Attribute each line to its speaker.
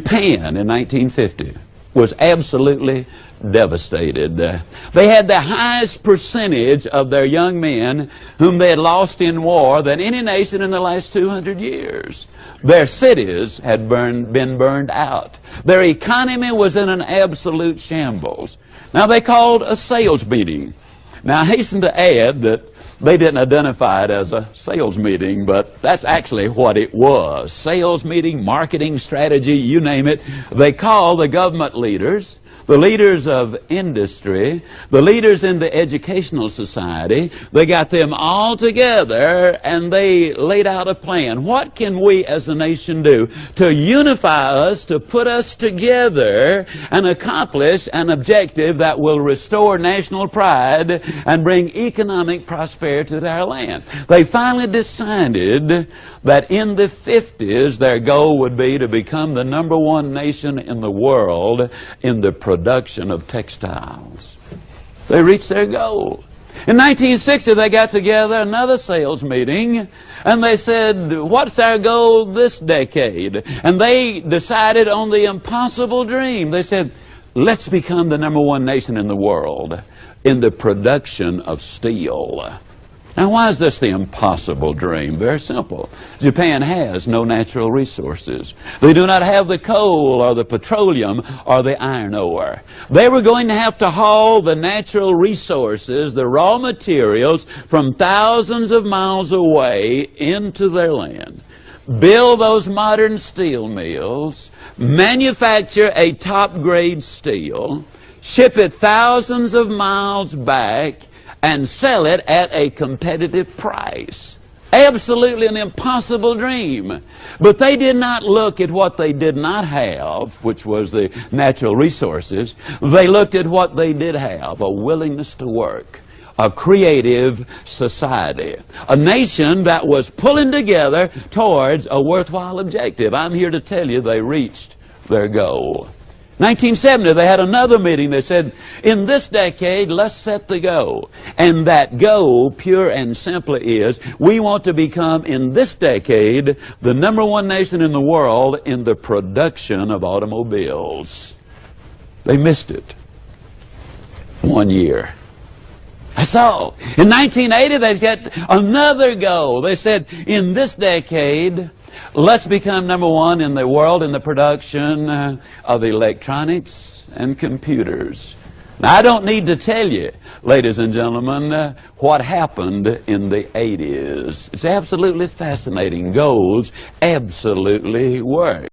Speaker 1: Japan in 1950 was absolutely devastated. They had the highest percentage of their young men whom they had lost in war than any nation in the last 200 years. Their cities had been burned out. Their economy was in an absolute shambles. Now they called a sales meeting. Now I hasten to add that they didn't identify it as a sales meeting, but that's actually what it was. Sales meeting, marketing strategy, you name it. They called the government leaders, the leaders of industry, the leaders in the educational society. They got them all together and they laid out a plan. What can we as a nation do to unify us, to put us together and accomplish an objective that will restore national pride and bring economic prosperity to our land? They finally decided that in the 50s their goal would be to become the #1 nation in the world in the production of textiles. They reached their goal. In 1960 they got together, another sales meeting, and they said, what's our goal this decade? And they decided on the impossible dream. They said, let's become the #1 nation in the world in the production of steel. Now, why is this the impossible dream? Very simple. Japan has no natural resources. They do not have the coal or the petroleum or the iron ore. They were going to have to haul the natural resources, the raw materials, from thousands of miles away into their land. Build those modern steel mills, manufacture a top-grade steel, ship it thousands of miles back, and sell it at a competitive price. Absolutely an impossible dream. But they did not look at what they did not have, which was the natural resources. They looked at what they did have, a willingness to work, a creative society, a nation that was pulling together towards a worthwhile objective. I'm here to tell you they reached their goal. 1970, they had another meeting. They said, in this decade, let's set the goal. And that goal, pure and simply, is we want to become, in this decade, the #1 nation in the world in the production of automobiles. They missed it. 1 year. That's all. In 1980, they set another goal. They said, in this decade, let's become #1 in the world in the production of electronics and computers. Now, I don't need to tell you, ladies and gentlemen, what happened in the 80s. It's absolutely fascinating. Goals absolutely work.